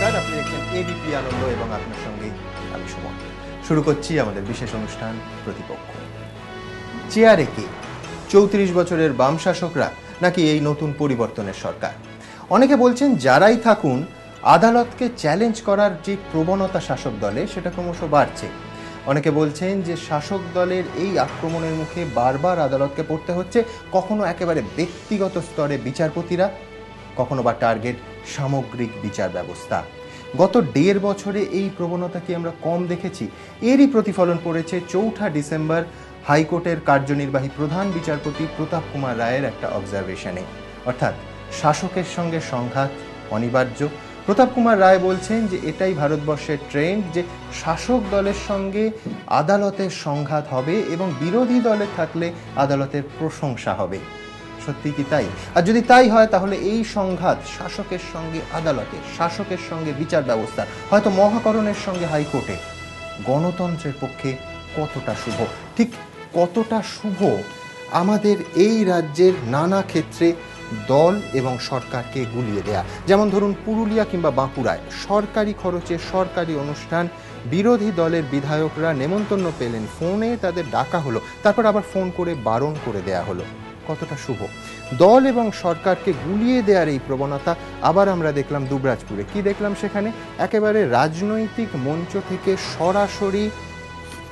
নমস্কার, আপনি দেখছেন এবিপি আনন্দ এবং আপনার সঙ্গে আমি সুমন। শুরু করছি আমাদের বিশেষ অনুষ্ঠান প্রতিপক্ষ। চেয়ারে কে? 34 বছরের বাম শাসকরা নাকি এই নতুন পরিবর্তনের সরকার? অনেকে বলছেন যারাই থাকুন, আদালতকে চ্যালেঞ্জ করার যে প্রবণতা শাসক দলে সেটা ক্রমশ বাড়ছে। অনেকে বলছেন যে শাসক দলের এই আক্রমণের মুখে বারবার আদালতকে পড়তে হচ্ছে, কখনো একেবারে ব্যক্তিগত স্তরে বিচারপতিরা, কখনো বা টার্গেট সামগ্রিক বিচার ব্যবস্থা। গত 1.5 বছরে এই প্রবণতা কি আমরা কম দেখেছি? এরই প্রতিফলন পড়েছে 4 ডিসেম্বর হাইকোর্টের কার্যনির্বাহী প্রধান বিচারপতি প্রতাপ কুমার রায়ের একটা অবজারভেশনে। অর্থাৎ শাসকের সঙ্গে সংঘাত অনিবার্য। প্রতাপ কুমার রায় বলছেন যে এটাই ভারতবর্ষের ট্রেন্ড, যে শাসক দলের সঙ্গে আদালতের সংঘাত হবে এবং বিরোধী দলে থাকলে আদালতের প্রশংসা হবে। সত্যি কি তাই? আর যদি তাই হয় তাহলে এই সংঘাত শাসকের সঙ্গে আদালতে, শাসকের সঙ্গে বিচার ব্যবস্থা, হয়তো মহাকরণের সঙ্গে হাইকোর্টে গণতন্ত্রের পক্ষে কতটা শুভ? ঠিক কতটা শুভ আমাদের এই রাজ্যের নানা ক্ষেত্রে দল এবং সরকারকে গুলিয়ে দেয়া। যেমন ধরুন পুরুলিয়া কিংবা বাঁকুড়ায় সরকারি খরচে সরকারি অনুষ্ঠান, বিরোধী দলের বিধায়করা নেমন্তন্ন পেলেন, ফোনে তাদের ডাকা হলো, তারপর আবার ফোন করে বারণ করে দেয়া হলো। কতটা শুভ? দল এবং সরকারকে গুলিয়ে দেওয়ার এই প্রবণতা আবার আমরা দেখলাম দুবরাজপুরে। কি দেখলাম সেখানে? একেবারে রাজনৈতিক মঞ্চ থেকে সরাসরি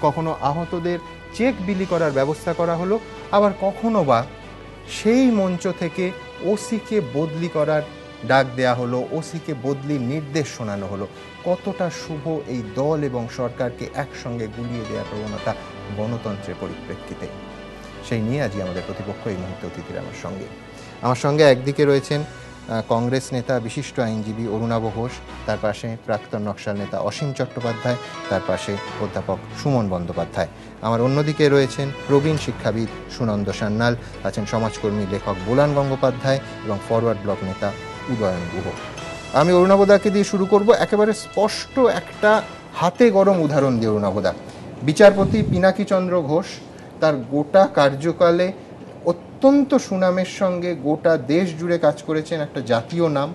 কখনো আহতদের চেক বিলি করার ব্যবস্থা করা হলো, আবার কখনো বা সেই মঞ্চ থেকে ওসিকে বদলি করার ডাক দেয়া হলো, ওসিকে বদলির নির্দেশ শোনানো হলো। কতটা শুভ এই দল এবং সরকারকে একসঙ্গে গুলিয়ে দেওয়ার প্রবণতা গণতন্ত্রের পরিপ্রেক্ষিতে। সেই নিয়ে আজকে আমাদের প্রতিপক্ষ এই মুহূর্তে অতিথিরা আমার সঙ্গে একদিকে রয়েছেন কংগ্রেস নেতা বিশিষ্ট আইনজীবী অরুণাভ ঘোষ, তার পাশে প্রাক্তন নকশাল নেতা অসীম চট্টোপাধ্যায়, তার পাশে অধ্যাপক সুমন বন্দ্যোপাধ্যায়। আমার অন্যদিকে রয়েছেন প্রবীণ শিক্ষাবিদ সুনন্দ সান্যাল, আছেন সমাজকর্মী লেখক বোলান গঙ্গোপাধ্যায় এবং ফরওয়ার্ড ব্লক নেতা উদয়ন গুহ। আমি অরুণাভদাকে দিয়ে শুরু করব একেবারে স্পষ্ট একটা হাতে গরম উদাহরণ দিয়ে। অরুণাভদা, বিচারপতি পিনাকী চন্দ্র ঘোষ তার গোটা কার্যকালে অত্যন্ত সুনামের সঙ্গে গোটা দেশ জুড়ে কাজ করেছেন, একটা জাতীয় নাম।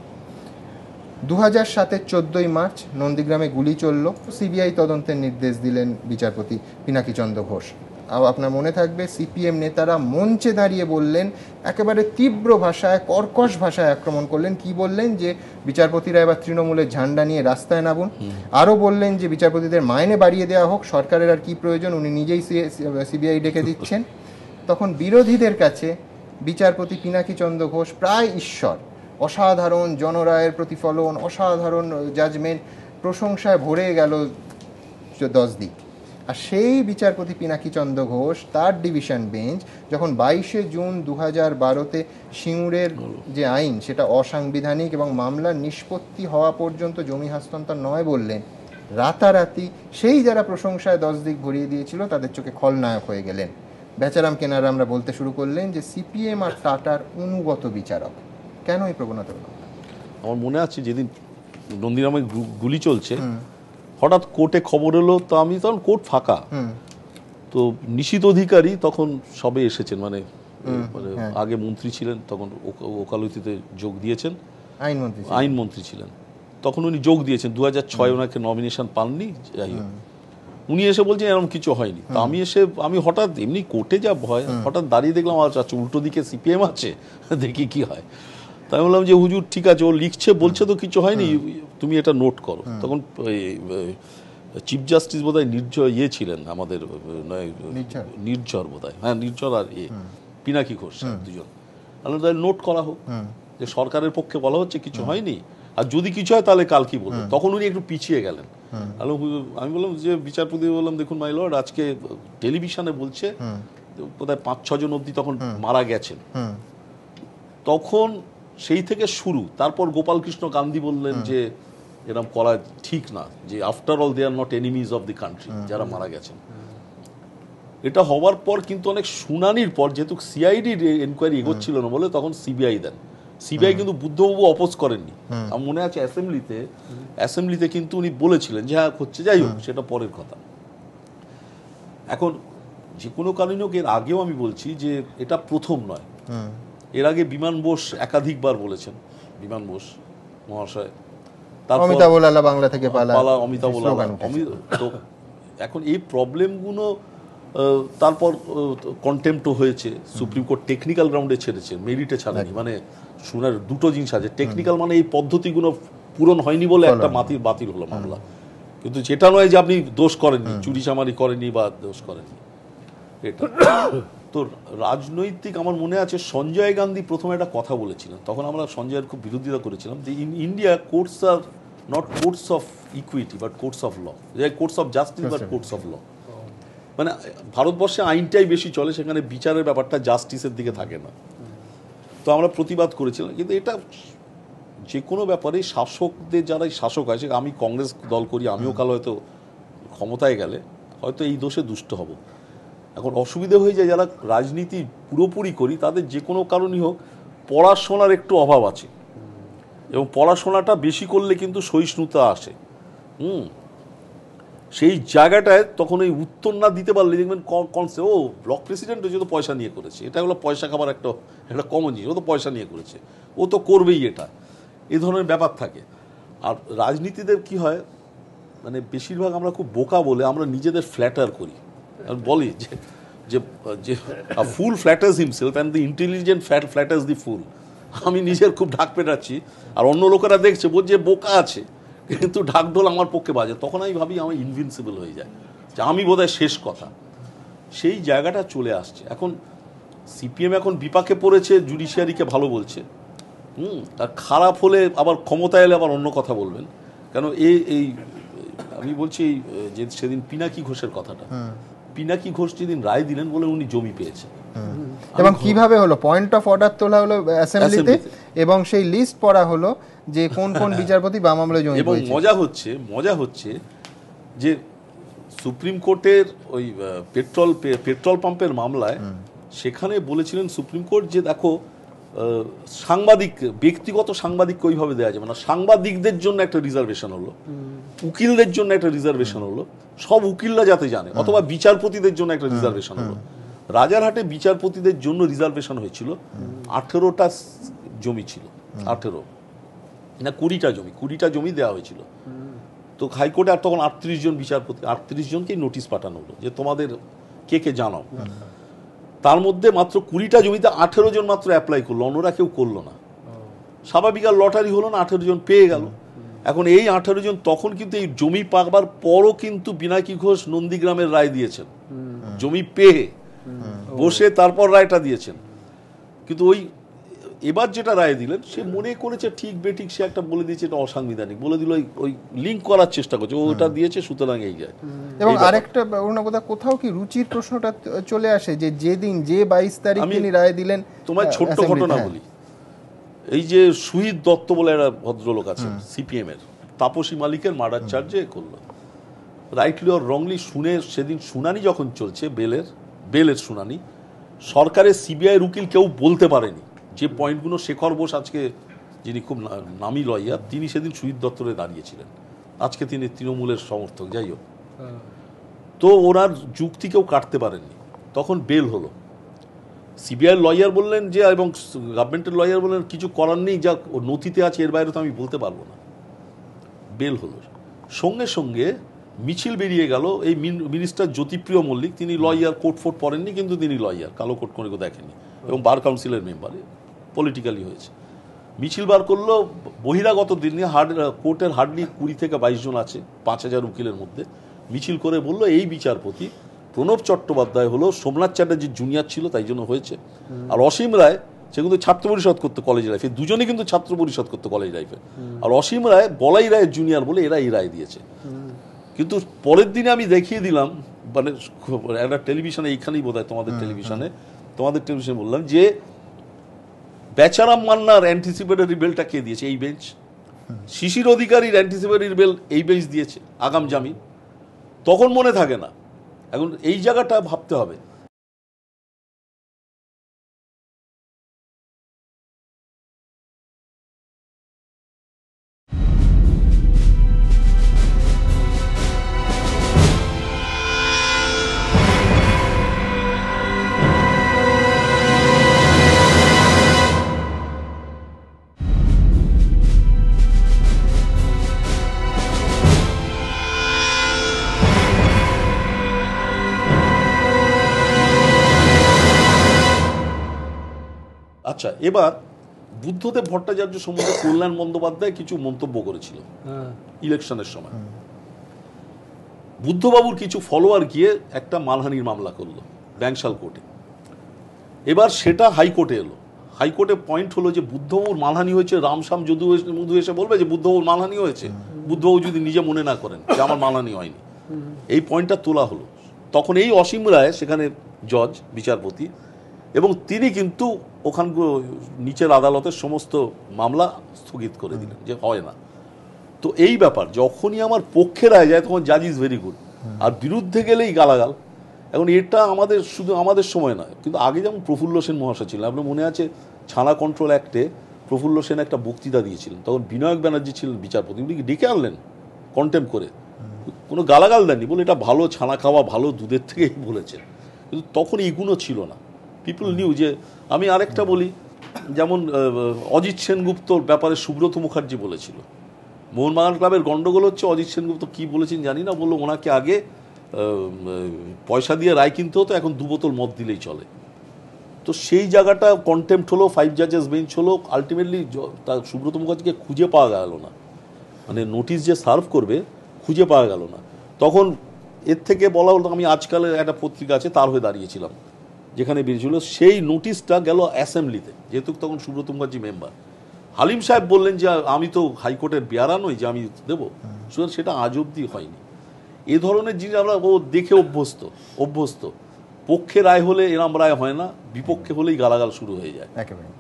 2007-এর 14ই মার্চ নন্দীগ্রামে গুলি চলল, সিবিআই তদন্তের নির্দেশ দিলেন বিচারপতি পিনাকী চন্দ্র ঘোষ। আপনার মনে থাকবে সিপিএম নেতারা মঞ্চে দাঁড়িয়ে বললেন, একেবারে তীব্র ভাষায়, কর্কশ ভাষায় আক্রমণ করলেন। কি বললেন? যে বিচারপতিরা এবার তৃণমূলের ঝান্ডা নিয়ে রাস্তায় নামুন। আরও বললেন যে বিচারপতিদের মাইনে বাড়িয়ে দেওয়া হোক, সরকারের আর কি প্রয়োজন, উনি নিজেই সিবিআই ডেকে দিচ্ছেন। তখন বিরোধীদের কাছে বিচারপতি পিনাকী চন্দ্র ঘোষ প্রায় ঈশ্বর। অসাধারণ জনরায়ের প্রতিফলন, অসাধারণ জাজমেন্ট, প্রশংসায় ভরে গেল 10 দিক। আর সেই বিচারপতি পিনাকী চন্দ্র ঘোষ, তার ডিভিশন বেঞ্চ যখন 22শে জুন 2012-তে সিঙ্গুরের যে আইন সেটা অসাংবিধানিক এবং মামলার নিষ্পত্তি হওয়া পর্যন্ত জমি হস্তান্তর নয় বললেন, রাতারাতি সেই যারা প্রশংসায় 10 দিক ভরিয়ে দিয়েছিল তাদের চোখে খলনায়ক হয়ে গেলেন। বেচারাম কেনারা আমরা বলতে শুরু করলেন যে সিপিএম আর টাটার অনুগত বিচারক। কেন এই প্রবণতা? আমার মনে আছে যেদিন নন্দীগ্রামে গুলি চলছে, হঠাৎ কোর্টে খবর এলো, তো আমি তখন কোর্ট ফাঁকা, তো নিশীথ অধিকারী তখন সবে এসেছেন, মানে আগে মন্ত্রী ছিলেন, তখন ওকালতিতে যোগ দিয়েছেন, আইনমন্ত্রী ছিলেন তখন, উনি যোগ দিয়েছেন 2006 ওনাকে নমিনেশন পাননি, যাই হোক উনি এসে বলছেন এরকম কিছু হয়নি। তো আমি হঠাৎ এমনি কোর্টে যা ভয়, হঠাৎ দাঁড়িয়ে দেখলাম আচ্ছা উল্টো দিকে সিপিএম আছে, দেখি কি হয়। তাই বললাম যে হুজুর ঠিক আছে, ও লিখছে বলছে তো কিছু হয়নি, তুমি এটা নোট করো। তখন চিফ জাস্টিস বোধহয় ছিলেন আমাদের, নির্ঝর বোধহয়, হ্যাঁ নির্ঝর আর পিনাকী ঘোষ দুজন। তাহলে নোট করা হোক যে সরকারের পক্ষে বলা হচ্ছে কিছু হয়নি, আর যদি কিছু হয় তাহলে কাল কি বলবো। তখন উনি একটু পিছিয়ে গেলেন। আমি বললাম যে বিচারপতি, বললাম দেখুন মাই লর্ড, আজকে টেলিভিশনে বলছে বোধহয় 5-6 জন অব্দি তখন মারা গেছেন। তখন সেই থেকে শুরু। তারপর গোপালকৃষ্ণ গান্ধী বললেন যে এরকম করা ঠিক না, যে after all they are not enemies of the country, যারা মারা গেছেন। এটা হওয়ার পর কিন্তু অনেক শুনানির পর, যেহেতু সিআইডি এনকোয়ারি এগোচ্ছিল না বলে তখন সিবিআই দেন। সিবিআই কিন্তু বুদ্ধবাবু অপোজ করেননি। আমার মনে আছে অ্যাসেম্বলিতে কিন্তু উনি বলেছিলেন যে হ্যাঁ হচ্ছে, যাই হোক সেটা পরের কথা। এখন যে কোনো কারণে হোক, এর আগেও আমি বলছি যে এটা প্রথম নয়। এর আগে বিমান বোস একাধিকবার বলেছেন, বিমান বোস মহাশয় অমিতাভ লালা বাংলা থেকে পালা, অমিতাভ স্লোগান উঠেছে। তো এখন এই প্রবলেমগুলো তারপর কন্টেম্পটও হয়েছে, সুপ্রিম কোর্ট টেকনিক্যাল গ্রাউন্ডে ছেড়েছে, মেরিটে ছাড়েনি। মানে শোনার দুটো জিনিস আছে, টেকনিক্যাল মানে এই পদ্ধতিগুলো পূরণ হয়নি বলে একটা বাতিল হলো মামলা, কিন্তু যেটা নয় যে আপনি দোষ করেননি, চুরি চামারি করেননি বা দোষ করেননি এটা। তো রাজনৈতিক, আমার মনে আছে সঞ্জয় গান্ধী প্রথমে একটা কথা বলেছিলেন, তখন আমরা সঞ্জয়ের খুব বিরোধিতা করেছিলাম যে in India courts are not courts of equity but courts of law, courts of justice but courts of law. মানে ভারতবর্ষে আইনটাই বেশি চলে, সেখানে বিচারের ব্যাপারটা জাস্টিসের দিকে থাকে না। তো আমরা প্রতিবাদ করেছিলাম, কিন্তু এটা যে কোনো ব্যাপারে শাসকদের যারাই শাসক হয়, সে আমি কংগ্রেস দল করি, আমিও কাল হয়তো ক্ষমতায় গেলে হয়তো এই দোষে দুষ্ট হব। এখন অসুবিধে হয়ে যায় যারা রাজনীতি পুরোপুরি করি, তাদের যে কোনো কারণই হোক পড়াশোনার একটু অভাব আছে, এবং পড়াশোনাটা বেশি করলে কিন্তু সহিষ্ণুতা আসে। সেই জায়গাটায় তখন এই উত্তর না দিতে পারলে দেখবেন ও ব্লক প্রেসিডেন্ট হয়েছে, তো পয়সা নিয়ে করেছে, এটা হলো পয়সা খাবার একটা কমন জিনিস, ও তো পয়সা নিয়ে করেছে, ও তো করবেই, এটা এই ধরনের ব্যাপার থাকে। আর রাজনীতিদের কি হয়, মানে বেশিরভাগ আমরা খুব বোকা বলে আমরা নিজেদের ফ্ল্যাটার করি, বলি যে যে ফুল ফ্ল্যাটার্স হিমসেলফ অ্যান্ড দি ইন্টেলিজেন্ট ফ্ল্যাটার্স দি ফুল। আমি নিজের খুব ঢাক পেটাচ্ছি, আর অন্য লোকেরা দেখছে বলছে বোকা আছে, কিন্তু ঢাকঢোল আমার পক্ষে বাজে, তখন আমি ভাবি আমি ইনভিনসিবল হয়ে যায়, যে আমি বোধহয় শেষ কথা। সেই জায়গাটা চলে আসছে এখন। সিপিএম এখন বিপাকে পড়েছে, জুডিশিয়ারিকে ভালো বলছে, আর খারাপ হলে আবার ক্ষমতা এলে আবার অন্য কথা বলবেন। কেন এই আমি বলছি যে সেদিন পিনাকি ঘোষের কথাটা, পিনাকি ঘোষ যেদিন রায় দিলেন বলে উনি জমি পেয়েছেন, এবং কিভাবে হলো পয়েন্ট অফ অর্ডার তোলা হলো অ্যাসেম্বলিতে, এবং সেই লিস্ট পড়া হলো যে কোন কোন বিচারপতি বাম আমলে জমি এবং পেয়েছে। মজা হচ্ছে যে সুপ্রিম কোর্টের ওই পেট্রোল পাম্পের মামলায় সেখানে বলেছিলেন সুপ্রিম কোর্ট যে দেখো সাংবাদিক, ব্যক্তিগত সাংবাদিককে ওইভাবে দেওয়া যাবে না, সাংবাদিকদের জন্য একটা রিজার্ভেশন হলো, উকিলদের জন্য একটা রিজার্ভেশন হলো, সব উকিলরা যাতে জানে, অথবা বিচারপতিদের জন্য একটা রিজার্ভেশন হলো। রাজারহাটে বিচারপতিদের জন্য রিজার্ভেশন হয়েছিল, 18টা জমি ছিল, 18 না 20টা জমি দেওয়া হয়েছিল। তো হাইকোর্টে আর তখন 38 জন বিচারপতি, 38 জনকেই নোটিশ পাঠানো হলো যে তোমাদের কে জানাও। তার মধ্যে মাত্র 20টা জমিতে 18 জন মাত্র অ্যাপ্লাই করলো, অন্যরা কেউ করলো না। স্বাভাবিক, আর লটারি হলো না, 18 জন পেয়ে গেল। এখন এই 18 জন তখন কিন্তু এই জমি পাকবার পরও কিন্তু পিনাকি ঘোষ নন্দীগ্রামের রায় দিয়েছেন, জমি পেয়ে বসে তারপর রায়টা দিয়েছেন। কিন্তু ওই এবার যেটা রায় দিলেন, সে মনে করেছে ঠিক বেঠিক সে একটা বলে দিয়েছে এটা অসাংবিধানিক, বলে দিল ওই লিঙ্ক করার চেষ্টা করছে, ওটা দিয়েছে সুতরাং এই যায়। এবং আরেকটা কোথাও কি রুচির প্রশ্নটা চলে আসে যে যেদিন যে 22 তারিখ তিনি রায় দিলেন, তোমায় ছোট্ট ঘটনা বলি। এই যে সুহিত দত্ত বলে একটা ভদ্রলোক আছেন সিপিএম এর, তাপসী মালিকের মার্ডার চার্জে করলো, রাইটলি অর রংলি, শুনে সেদিন শুনানি যখন চলছে বেলের শুনানি, সরকারের সিবিআই উকিল কেউ বলতে পারেনি যে পয়েন্টগুলো শেখর বোস, আজকে যিনি খুব নামী লয়ার, তিনি সেদিন সুহিত দত্তরে দাঁড়িয়েছিলেন, আজকে তিনি তৃণমূলের সমর্থক, যাই হোক, তো ওনার যুক্তি কেউ কাটতে পারেননি। তখন বেল হলো, সিবিআই লয়ার বললেন যে, এবং গভর্নমেন্টের লয়ার বললেন কিছু করার নেই, যা নথিতে আছে এর বাইরে তো আমি বলতে পারবো না। বেল হলো, সঙ্গে সঙ্গে মিছিল বেরিয়ে গেল। এই মিনিস্টার জ্যোতিপ্রিয় মল্লিক, তিনি লয়ার, কোর্ট ফোর্ট পড়েননি, কিন্তু তিনি লয়ার, কালো কোর্ট করে দেখেনি, এবং বার কাউন্সিলের মেম্বার, পলিটিক্যালি হয়েছে। মিছিল বার করলো বহিরাগত দিনে, কোর্টের হার্ডলি 20 থেকে 22 জন আছে 5000 উকিলের মধ্যে। মিছিল করে বললো এই বিচারপতি প্রণব চট্টোপাধ্যায় হলো সোমনাথ চ্যাটার্জির জুনিয়র ছিল, তাই জন্য হয়েছে, আর অসীম রায় সে কিন্তু ছাত্র পরিষদ করতো কলেজ লাইফে, দুজনে কিন্তু ছাত্র পরিষদ করতো কলেজ লাইফে, আর অসীম রায় বলাই রায়ের জুনিয়র বলে এরা এই রায় দিয়েছে। কিন্তু পরের দিনে আমি দেখিয়ে দিলাম, মানে একটা টেলিভিশনে, এইখানেই বোধ হয় তোমাদের টেলিভিশনে বললাম যে বেচারাম মান্নার অ্যান্টিসিপেটরি বেলটা কে দিয়েছে, এই বেঞ্চ। শিশির অধিকারীর অ্যান্টিসিপেটরি বেল এই বেঞ্চ দিয়েছে, আগাম জামিন। তখন মনে থাকে না, এখন এই জায়গাটা ভাবতে হবে। আচ্ছা, এবার বুদ্ধদেব ভট্টাচার্য সম্বন্ধে কল্যাণ বন্দ্যোপাধ্যায় কিছু মন্তব্য করেছিল ইলেকশনের সময়। বুদ্ধবাবুর কিছু ফলোয়ার গিয়ে একটা মানহানির মামলা করলো ব্যাংশাল কোর্টে। এবার সেটা হাইকোর্টে এলো। হাইকোর্টে পয়েন্ট হলো যে বুদ্ধবাবুর মানহানি হয়েছে, রামশ্যাম যদু মধু এসে বলবে যে বুদ্ধবাবুর মানহানি হয়েছে, বুদ্ধবাবু যদি নিজে মনে না করেন যে আমার মানহানি হয়নি, এই পয়েন্টটা তোলা হলো। তখন এই অসীম রায় সেখানে জজ, বিচারপতি, এবং তিনি কিন্তু ওখানকার নিচের আদালতের সমস্ত মামলা স্থগিত করে দিলেন যে হয় না। তো এই ব্যাপার যখনই আমার পক্ষে রায় যায় তখন জাজ ইজ ভেরি গুড, আর বিরুদ্ধে গেলেই গালাগাল। এখন এটা আমাদের শুধু আমাদের সময় নয়, কিন্তু আগে যেমন প্রফুল্ল সেন মহাশয় ছিলেন, আপনার মনে আছে ছানা কন্ট্রোল অ্যাক্টে প্রফুল্ল সেন একটা বক্তৃতা দিয়েছিলেন, তখন বিনায়ক ব্যানার্জি ছিলেন বিচারপতি, উনি ডেকে আনলেন কন্টেম্প করে, কোনো গালাগাল দেননি, বলে এটা ভালো ছানা খাওয়া ভালো দুধের থেকেই বলেছেন। কিন্তু তখন এইগুলো ছিল না, পিপল নিউ। যে আমি আরেকটা বলি, যেমন অজিত সেনগুপ্তর ব্যাপারে সুব্রত মুখার্জি বলেছিল মোহনবাগান ক্লাবের গন্ডগোল হচ্ছে, অজিত সেনগুপ্ত কী বলেছেন জানি না, বললো ওনাকে আগে পয়সা দিয়ে রায় কিনতে হতো, এখন 2 বোতল মদ দিলেই চলে। তো সেই জায়গাটা কন্টেম্পট হলো, 5 জাজেস বেঞ্চ হলো, আলটিমেটলি তার সুব্রত মুখার্জিকে খুঁজে পাওয়া গেল না, মানে নোটিশ যে সার্ভ করবে খুঁজে পাওয়া গেল না। তখন এর থেকে বলা হলো, আমি আজকালের একটা পত্রিকা আছে তার হয়ে দাঁড়িয়েছিলাম, যেখানে বেরিয়েছিল সেই নোটিশটা গেল অ্যাসেম্বলিতে, যেহেতু তখন সুব্রত মুখার্জি মেম্বার। হালিম সাহেব বললেন যে আমি তো হাইকোর্টের বেয়ারা নই যে আমি দেবো, সুতরাং সেটা আজ অব্দি হয়নি। এ ধরনের জিনিস আমরা দেখে অভ্যস্ত। পক্ষে রায় হলে এরম রায় হয় না, বিপক্ষে হলেই গালাগাল শুরু হয়ে যায়। একেবারে।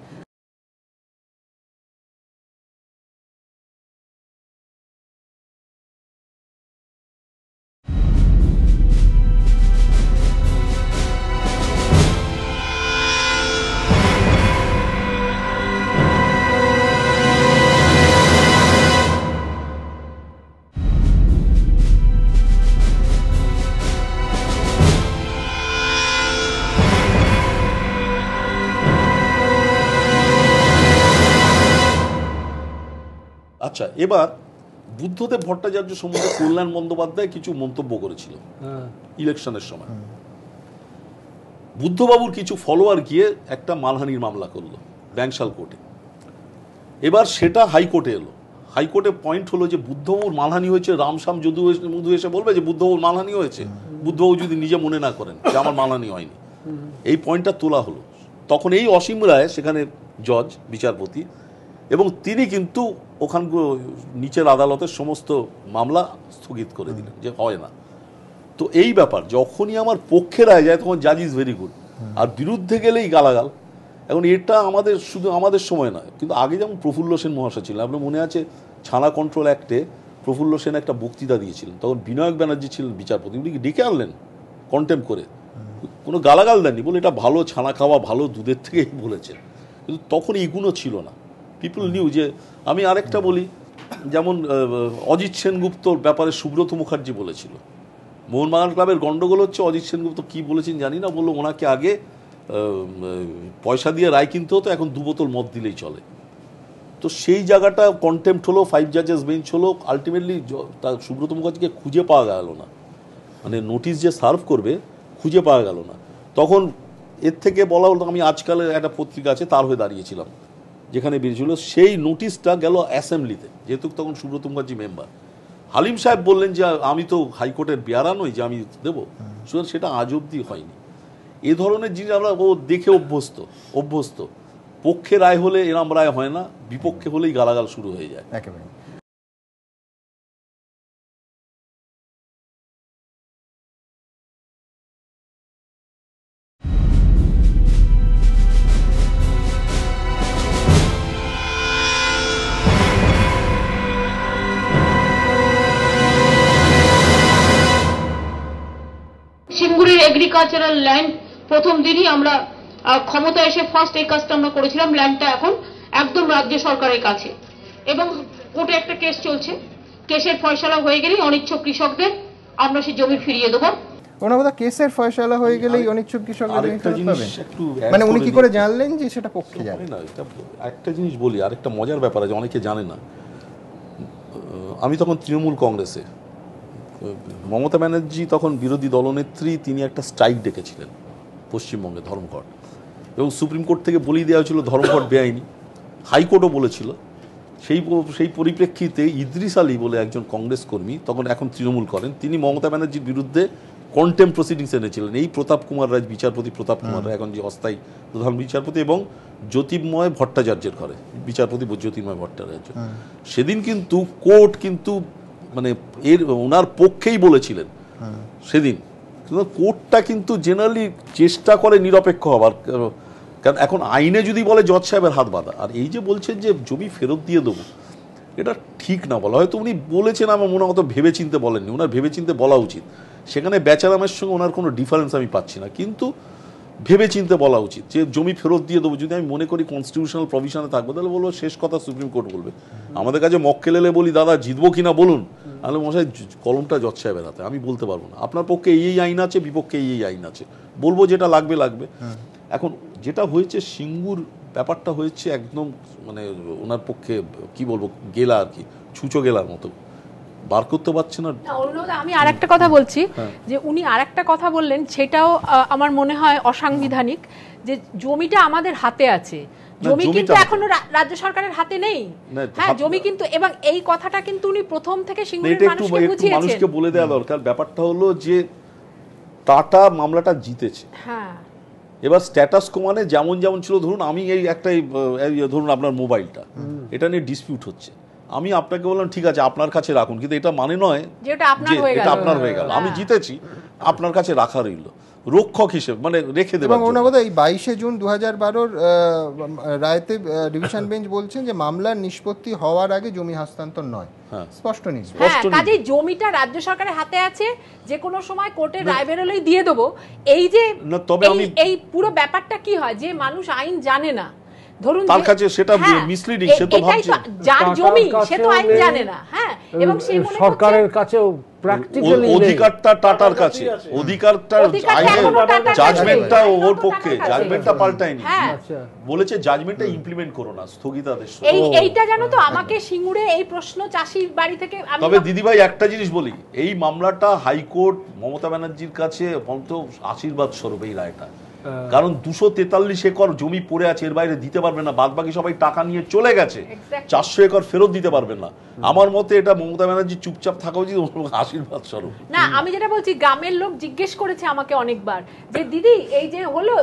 আচ্ছা, এবার বুদ্ধদেব ভট্টাচার্য সম্বন্ধে কল্যাণ বন্দ্যোপাধ্যায় কিছু মন্তব্য করেছিল ইলেকশনের সময়। বুদ্ধবাবুর কিছু ফলোয়ার গিয়ে একটা মানহানির মামলা করলো ব্যাংশাল কোর্টে। এবার সেটা হাইকোর্টে এলো। হাইকোর্টে পয়েন্ট হলো যে বুদ্ধবাবুর মানহানি হয়েছে, রামশ্যাম যদু মধু এসে বলবে যে বুদ্ধবাবুর মানহানি হয়েছে, বুদ্ধবাবু যদি নিজে মনে না করেন যে আমার মানহানি হয়নি, এই পয়েন্টটা তোলা হলো। তখন এই অসীম রায় সেখানে জজ, বিচারপতি, এবং তিনি কিন্তু ওখানকার নিচের আদালতের সমস্ত মামলা স্থগিত করে দিলেন যে হয় না। তো এই ব্যাপার যখনই আমার পক্ষে রায় যায় তখন জাজ ইজ ভেরি গুড, আর বিরুদ্ধে গেলেই গালাগাল। এখন এটা আমাদের শুধু আমাদের সময় নয়, কিন্তু আগে যেমন প্রফুল্ল সেন মহাশয় ছিলেন, আপনার মনে আছে ছানা কন্ট্রোল অ্যাক্টে প্রফুল্ল সেন একটা বক্তৃতা দিয়েছিলেন, তখন বিনায়ক ব্যানার্জি ছিলেন বিচারপতি, উনি ডেকে আনলেন কন্টেম্প করে, কোনো গালাগাল দেননি, বলে এটা ভালো ছানা খাওয়া ভালো দুধের থেকেই বলেছেন। কিন্তু তখন এইগুলো ছিল না, পিপল নিউ। যে আমি আরেকটা বলি, যেমন অজিত সেনগুপ্তর ব্যাপারে সুব্রত মুখার্জি বলেছিল মোহনবাগান ক্লাবের গন্ডগোল হচ্ছে, অজিত সেনগুপ্ত কী বলেছেন জানি না, বললো ওনাকে আগে পয়সা দিয়ে রায় কিনতে হতো, এখন 2 বোতল মদ দিলেই চলে। তো সেই জায়গাটা কন্টেম্পট হলো, 5 জাজেস বেঞ্চ হলো, আলটিমেটলি তার সুব্রত মুখার্জিকে খুঁজে পাওয়া গেল না, মানে নোটিশ যে সার্ভ করবে খুঁজে পাওয়া গেল না। তখন এর থেকে বলা হলো, আমি আজকালের একটা পত্রিকা আছে তার হয়ে দাঁড়িয়েছিলাম, যেখানে বেরিয়েছিল সেই নোটিশটা গেল অ্যাসেম্বলিতে, যেহেতু তখন সুব্রত মুখার্জি মেম্বার। হালিম সাহেব বললেন যে আমি তো হাইকোর্টের বেয়ারা নই যে আমি দেবো, সুতরাং সেটা আজ অব্দি হয়নি। এ ধরনের জিনিস আমরা দেখে অভ্যস্ত। পক্ষে রায় হলে এরম রায় হয় না, বিপক্ষে হলেই গালাগাল শুরু হয়ে যায়। একেবারে। শিমগুড়ির এগ্রিকালচারাল ল্যান্ড প্রথম দিনই আমরা ক্ষমতা এসে ফার্স্ট এই কাজটা আমরা করেছিলাম। ল্যান্ডটা এখন একদম রাজ্য সরকারের কাছে এবং কোর্টে একটা কেস চলছে। কেসের ফয়সালা হয়ে গেলেই অনিচ্ছুক কৃষকদের আমরা সেই জমি ফিরিয়ে দেবো। ওনারা কেসের ফয়সালা হয়ে গেলেই অনিচ্ছুক কৃষকদের জমি ফেরত পাবেন? মানে উনি কি করে জানলেন যে সেটা পক্ষে যাবে না? এটা একটা জিনিস বলি, আরেকটা মজার ব্যাপার আছে, অনেকে জানে না। আমি তখন তৃণমূল কংগ্রেসে, মমতা ব্যানার্জি তখন বিরোধী দলনেত্রী, তিনি একটা স্ট্রাইক ডেকেছিলেন পশ্চিমবঙ্গে ধর্মঘট। এবং সুপ্রিম কোর্ট থেকে বলেই দেওয়া হয়েছিল ধর্মঘট বেআইনি, হাইকোর্টও বলেছিল। সেই পরিপ্রেক্ষিতে ইদ্রিস আলী বলে একজন কংগ্রেস কর্মী, তখন এখন তৃণমূল করেন, তিনি মমতা ব্যানার্জির বিরুদ্ধে কন্টেম্প প্রসিডিংস এনেছিলেন। এই প্রতাপ কুমার রায়, বিচারপতি প্রতাপ কুমার রায়, এখন যে অস্থায়ী প্রধান বিচারপতি, এবং জ্যোতির্ময় ভট্টাচার্যের ঘরে বিচারপতি জ্যোতির্ময় ভট্টাচার্য। সেদিন কিন্তু কোর্ট কিন্তু মানে ওনার পক্ষেই বলেছিলেন সেদিন। কোর্টটা কিন্তু জেনারেলি চেষ্টা করে নিরপেক্ষ হবার, কারণ এখন আইনে যদি বলে জজ সাহেবের হাত বাঁধা। আর এই যে বলছেন যে জমি ফেরত দিয়ে দেবো, এটা ঠিক না বলা। হয়তো উনি বলেছেন, আমার মনে হতো ভেবে চিনতে বলেননি, ওনার ভেবে চিনতে বলা উচিত। সেখানে বেচারামের সঙ্গে ওনার কোনো ডিফারেন্স আমি পাচ্ছি না, কিন্তু ভেবে চিনতে বলা উচিত যে জমি ফেরত দিয়ে দেবো। যদি আমি মনে করি কনস্টিটিউশনাল প্রভিশনে থাকবো, তাহলে বলবো শেষ কথা সুপ্রিম কোর্ট বলবে। আমাদের কাছে মক্কেল এলে বলি দাদা জিতবো কিনা বলুন, তাহলে মশাই কলমটা জজ সাহেবের হাতে, আমি বলতে পারবো না আপনার পক্ষে এই আইন আছে, বিপক্ষে এই আইন আছে, বলবো যেটা লাগবে লাগবে। এখন যেটা হয়েছে সিঙ্গুর ব্যাপারটা হয়েছে একদম মানে ওনার পক্ষে কি বলবো, গেলা আর কি, ছুঁচো গেলার মতো, বার করতে পারছে না। আমি আরেকটা কথা বলছি, যে উনি আরেকটা কথা বললেন, সেটাও আমার মনে হয় অসাংবিধানিক, যে জমিটা আমাদের হাতে আছে। জমি কিন্তু এখনো রাজ্য সরকারের হাতে নেই। হ্যাঁ, জমি কিন্তু, এবং এই কথাটা কিন্তু উনি প্রথম থেকে সিঙ্গুরের মানুষকে বুঝিয়েছেন। মানুষকে বলে দেওয়া দরকার। ব্যাপারটা হলো যে টাটা মামলাটা জিতেছে, হ্যাঁ, এবার স্ট্যাটাস কো মানে যেমন যেমন ছিল, ধরুন আমি এই একটা ধরুন আপনার মোবাইলটা, এটা নিয়ে ডিসপিউট হচ্ছে, আমি আপনাকে বললাম ঠিক আছে আপনার কাছে রাখুন, কিন্তু এটা মানে নয় যে এটা আপনার হয়ে গেল, আমি জিতেছি আপনার কাছে রাখা রইল রক্ষক হিসেবে, মানে রেখে দেবেন। এবং ওনার কথা এই 22 জুন 2012 রায়তে ডিভিশন বেঞ্চ বলছেন যে মামলার নিষ্পত্তি হওয়ার আগে জমি হস্তান্তর নয়, স্পষ্ট নিষ্পত্তি। হ্যাঁ, কাজেই জমিটা রাজ্য সরকারের হাতে আছে, যে কোনো সময় কোর্টের রায় বেরোলেই দিয়ে দেবো। এই যে এই পুরো ব্যাপারটা কি হয়, যে মানুষ আইন জানে না, ধরুন তার কাছে সেটা মিসলিডিং, সে তো ভাবছে যার জমি সে তো আইন জানে না। হ্যাঁ, এবং সেই মনে সরকারের কাছেও প্র্যাকটিক্যালি অধিকারটা টাটার কাছে, অধিকারটা জাজমেন্টটা ওর পক্ষে, জাজমেন্টটা পাল্টায়নি, বলেছে জাজমেন্টটা ইমপ্লিমেন্ট করো না, স্থগিতাদেশ। এইটা জানো তো, আমাকে সিঙ্গুরে এই প্রশ্ন চাষির বাড়ি থেকে। তবে দিদিভাই একটা জিনিস বলি, এই মামলাটা হাইকোর্ট মমতা ব্যানার্জির কাছে অন্তত আশীর্বাদ স্বরূপ এই রায়টা, কারণ 243 একর জমি পড়ে আছে, এর বাইরে দিতে পারবে না, বাদ বাকি সবাই টাকা নিয়ে চলে গেছে, 400 একর ফেরত দিতে পারবে না। আমার মতে এটা মমতা ব্যানার্জি চুপচাপ থাকা উচিত, আশীর্বাদ স্বরূপ। না, আমি যেটা বলছি, গ্রামের লোক জিজ্ঞেস করেছে আমাকে অনেকবার যে দিদি এই যে হলো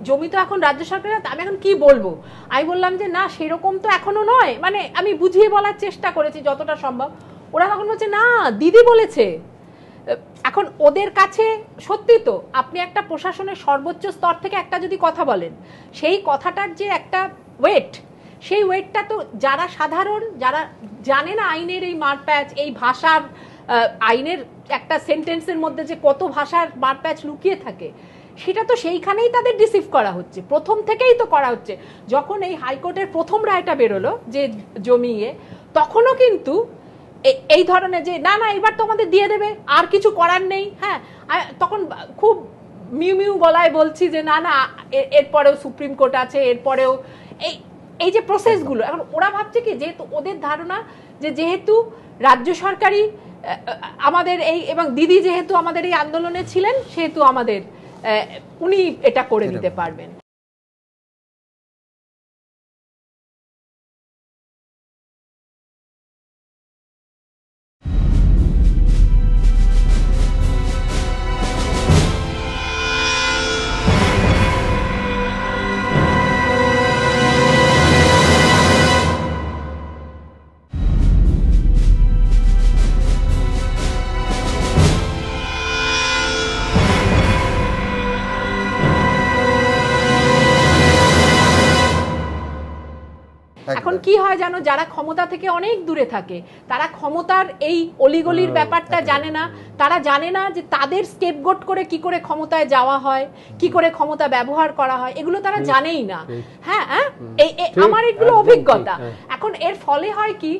জমি তো এখন রাজ্য সরকারের, আমি এখন কি বলবো? আমি বললাম যে না, সেরকম তো এখনো নয়, মানে আমি বুঝিয়ে বলার চেষ্টা করেছি যতটা সম্ভব। ওরা তখন বলছে না দিদি বলেছে। এখন ওদের কাছে সত্যি তো, আপনি একটা প্রশাসনের সর্বোচ্চ স্তর থেকে একটা যদি কথা বলেন, সেই কথাটার যে একটা ওয়েট, সেই ওয়েটটা তো যারা সাধারণ, যারা জানে না আইনের এই মারপ্যাচ, এই ভাষার, আইনের একটা সেন্টেন্সের মধ্যে যে কত ভাষার মারপ্যাচ লুকিয়ে থাকে, সেটা তো সেইখানেই তাদের ডিসিভ করা হচ্ছে, প্রথম থেকেই তো করা হচ্ছে। যখন এই হাইকোর্টের প্রথম রায়টা বেরোলো যে জমিয়ে, তখনও কিন্তু এই ধরনের যে না না এবার তো আমাদের দিয়ে দেবে, আর কিছু করার নেই। হ্যাঁ, তখন খুব মিউ মিউ গলায় বলছি যে না না, এরপরেও সুপ্রিম কোর্ট আছে, এরপরেও এই যে প্রসেসগুলো। এখন ওরা ভাবছে কি, যেহেতু ওদের ধারণা যে যেহেতু রাজ্য সরকারই আমাদের এই, এবং দিদি যেহেতু আমাদের এই আন্দোলনে ছিলেন, সেহেতু আমাদের উনি এটা করে দিতে পারবেন। এখন কি হয় জানো, যারা ক্ষমতা থেকে অনেক দূরে থাকে, তারা ক্ষমতার এই অলিগলির ব্যাপারটা জানে না। তারা জানে না যে তাদের স্কেপগোট করে কি করে ক্ষমতায় যাওয়া হয়, কি করে ক্ষমতা ব্যবহার করা হয়, এগুলো তারা জানেই না। হ্যাঁ, আমার এগুলো অভিজ্ঞতা। এখন এর ফলে হয় কি,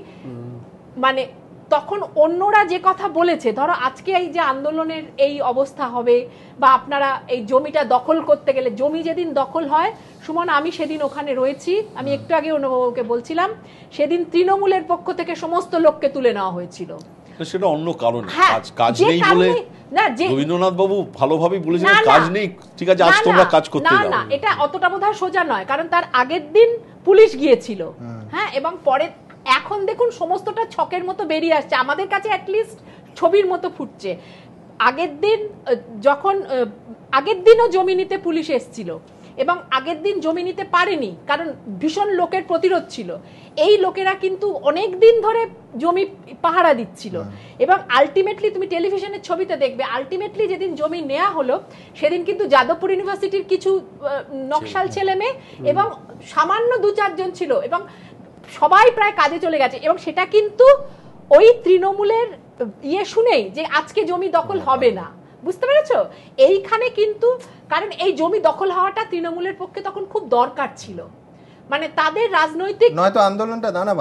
মানে তখন অন্যরা যে কথা বলেছে, ধরো আজকে এই যে আন্দোলনের এই অবস্থা হবে, বা আপনারা এই জমিটা দখল করতে গেলে, জমি যেদিন দখল হয়, সুমন আমি সেদিন ওখানে রয়েছি, আমি একটু আগে অনুভবকে বলছিলাম, সেদিন তৃণমূলের পক্ষ থেকে সমস্ত লোককে তুলে নেওয়া হয়েছিল। সেটা অন্য কারণে, কাজ নেই বলে, না যে রবীন্দ্রনাথ বাবু ভালোভাবেই বলেছেন না, না। কাজ নেই, ঠিক আছে আজ না, তোমরা না, কাজ করতে না যাও। না এটা অতটা বোধহয় সোজা নয়, কারণ তার আগের দিন পুলিশ গিয়েছিল, হ্যাঁ, এবং পরে এখন দেখুন সমস্তটা ছকের মতো বেরিয়ে আসছে, আমাদের কাছে অ্যাটলিস্ট ছবির মতো ফুটছে। আগের দিন যখন আগের দিনও জমি নিতে পুলিশ এসেছিল এবং আগের দিন জমি নিতে পারেনি কারণ ভীষণ লোকের প্রতিরোধ ছিল। এই লোকেরা কিন্তু অনেক দিন ধরে জমি পাহারা দিচ্ছিল এবং আলটিমেটলি তুমি টেলিভিশনের ছবিতে দেখবে, আলটিমেটলি যেদিন জমি নেওয়া হলো সেদিন কিন্তু যাদবপুর ইউনিভার্সিটির কিছু নকশাল ছেলে মেয়ে এবং সামান্য 2-4 জন ছিল এবং সবাই প্রায় কাজে চলে গেছে এবং সেটা কিন্তু ওই তৃণমূলের শুনেই যে আজকে জমি দখল হবে না, বুঝতে পেরেছো? এইখানে কিন্তু কারণ এই জমি দখল হওয়াটা তৃণমূলের পক্ষে তখন খুব দরকার ছিল, মানে তাদের রাজনৈতিক নয়তো আন্দোলনটা দানা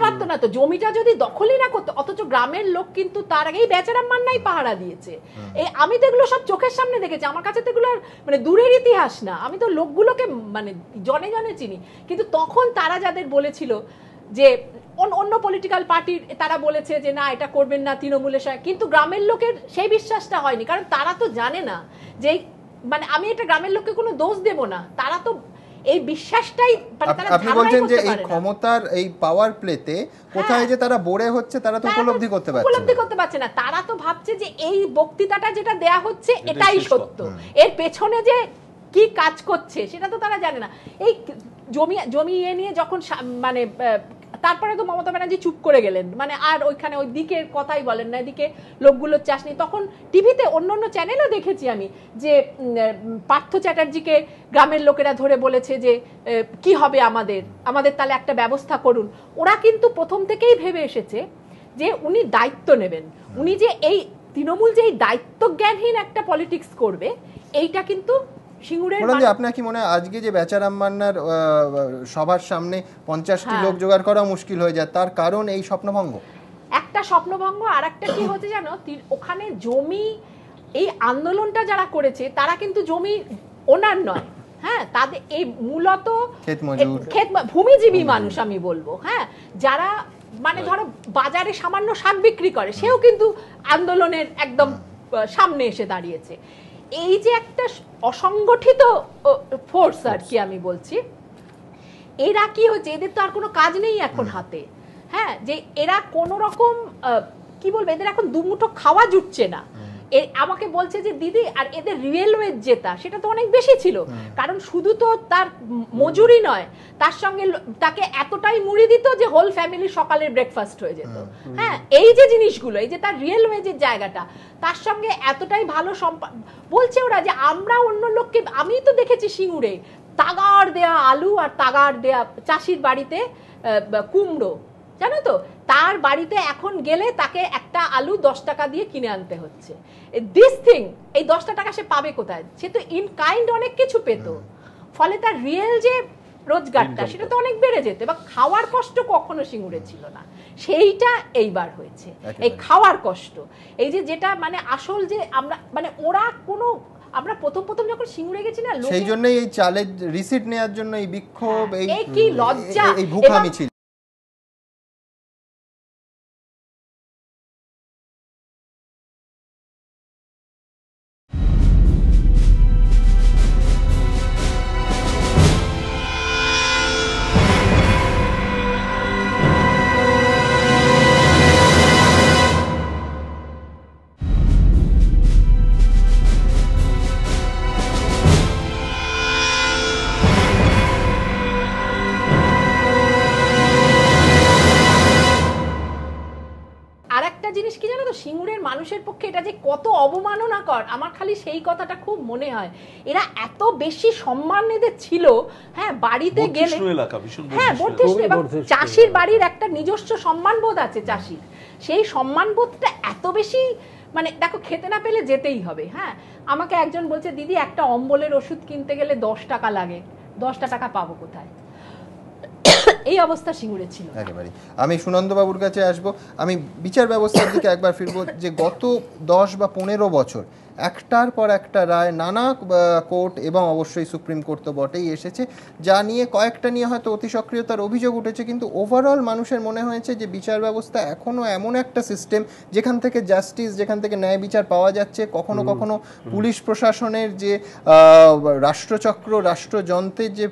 বাঁধতো না। তো জমিটা যদি দখলই না করতো, অথচ গ্রামের লোক কিন্তু তার আগেই বেচারাম মান্নাই পাহারা দিয়েছে। এই আমি তো এগুলো সব চোখের সামনে দেখেছি, আমার কাছে তো এগুলো মানে দূরের ইতিহাস না, আমি তো লোকগুলোকে মানে জনে জনে চিনি। কিন্তু তখন তারা যাদের বলেছিল যে অন্য পলিটিক্যাল পার্টির তারা বলেছে যে না এটা করবেন না তৃণমূলের সঙ্গে, কিন্তু গ্রামের লোকের সেই বিশ্বাসটা হয়নি, কারণ তারা তো জানে না যে মানে আমি এটা গ্রামের লোককে কোনো দোষ দেব না, তারা তো এই বিশ্বাসটাই আপনি বলছেন যে এই ক্ষমতার এই পাওয়ার প্লেতে কোথায় যে তারা বোরে হচ্ছে তারা তো উপলব্ধি করতে পারছে না। তারা তো ভাবছে যে এই বক্তৃতাটা যেটা দেয়া হচ্ছে এটাই সত্য, এর পেছনে যে কি কাজ করছে সেটা তো তারা জানে না। এই জমি নিয়ে যখন মানে তারপরে তো মমতা ব্যানার্জি চুপ করে গেলেন, মানে আর ওইখানে ওই দিকের কথাই বলেন না, এদিকে লোকগুলোর চাষ নেই। তখন টিভিতে অন্য চ্যানেলও দেখেছি আমি যে পার্থ চ্যাটার্জিকে গ্রামের লোকেরা ধরে বলেছে যে কি হবে আমাদের তাহলে একটা ব্যবস্থা করুন। ওরা কিন্তু প্রথম থেকেই ভেবে এসেছে যে উনি দায়িত্ব নেবেন, উনি যে এই তৃণমূল যে এই দায়িত্ব জ্ঞানহীন একটা পলিটিক্স করবে এইটা কিন্তু আপনার কি মনে হয় আজকে যে বেচারাম মান্নার সবার সামনে 50টি লোক জোগাড় করা মুশকিল হয়ে যায়, তার কারণ এই স্বপ্নভঙ্গ? একটা স্বপ্নভঙ্গ, আর একটা কি হচ্ছে জানো, ওখানে জমি এই আন্দোলনটা যারা করেছে তারা কিন্তু জমি ওনার নয়, হ্যাঁ, তাদের এই মূলত ভূমিজীবী মানুষ আমি বলবো, হ্যাঁ, যারা মানে ধরো বাজারে সামান্য শাক বিক্রি করে সেও কিন্তু আন্দোলনের একদম সামনে এসে দাঁড়িয়েছে। এই যে একটা অসংগঠিত ফোর্স আর কি আমি বলছি, এরা কি হচ্ছে, এদের তো আর কোনো কাজ নেই এখন হাতে, হ্যাঁ, যে এরা কোন রকম কি বলবো, এদের এখন দুমুঠো খাওয়া জুটছে না। আমাকে বলছে যে দিদি আর এদের রিয়েল ওয়েজ যেটা সেটা তো অনেক বেশি ছিল, কারণ শুধু তো তার মজুরি নয়, তার সঙ্গে তাকে এতটাই মুড়ি দিত যে হোল ফ্যামিলি সকালের ব্রেকফাস্ট হয়ে যেত, হ্যাঁ, এই যে জিনিসগুলো, এই যে তার রিয়েল ওয়েজের জায়গাটা, তার সঙ্গে এতটাই ভালো বলছে ওরা যে আমরা অন্য লোককে, আমি তো দেখেছি সিঙ্গুরে তাগাড় দেয়া আলু আর তাগাড় দেয়া চাষির বাড়িতে কুমড়ো, জানো তো, তার বাড়িতে এখন গেলে তাকে একটা আলু 10 টাকা দিয়ে কিনে আনতে হচ্ছে। দিস থিং, এই 10 টাকা সে পাবে কোথায়? সে তো ইন কাইন্ড অনেক কিছু পেত, ফলে তার রিয়েল যে রোজগারটা সেটা তো অনেক বেড়ে যেত এবং খাওয়ার কষ্ট কখনো সিঙ্গুরে ছিল না, সেইটা এইবার হয়েছে, এই খাওয়ার কষ্ট, এই যে যেটা মানে আসল যে আমরা মানে ওরা কোনো আমরা প্রথম যখন সিঙ্গুরে গেছি না, সেই জন্যই এই চালের রিসিট নেওয়ার জন্য এই বিক্ষোভ, এই কি লজ্জা, এই ভুখা মিছিল। জিনিস কি জানো তো, সিঙ্গুরের মানুষের পক্ষে এটা যে কত অবমাননাকর, আমার খালি সেই কথাটা খুব মনে হয়। এরা এত বেশি সম্মান এদের ছিল, হ্যাঁ, বাড়িতে গেলে, হ্যাঁ, চাষির বাড়ির একটা নিজস্ব সম্মানবোধ আছে চাষির, সেই সম্মানবোধটা এত বেশি, মানে দেখো খেতে না পেলে যেতেই হবে, হ্যাঁ। আমাকে একজন বলছে দিদি একটা অম্বলের ওষুধ কিনতে গেলে 10 টাকা লাগে, 10টা টাকা পাবো কোথায়? এই অবস্থা সিঙ্গুরে ছিল একেবারে। আমি সুনন্দ বাবুর কাছে আসবো, আমি বিচার ব্যবস্থার দিকে একবার ফিরবো, যে গত 10 বা 15 বছর একটার পর একটা রায় নানা কোর্ট এবং অবশ্যই সুপ্রিম কোর্ট তো বটেই এসেছে, যা নিয়ে কয়েকটা নিয়ে হয়তো অতি সক্রিয়তার অভিযোগ উঠেছে, কিন্তু ওভারঅল মানুষের মনে হয়েছে যে বিচার ব্যবস্থা এখনও এমন একটা সিস্টেম যেখান থেকে জাস্টিস, যেখান থেকে ন্যায় বিচার পাওয়া যাচ্ছে। কখনো কখনো পুলিশ প্রশাসনের যে রাষ্ট্রচক্র, রাষ্ট্রযন্ত্রের যে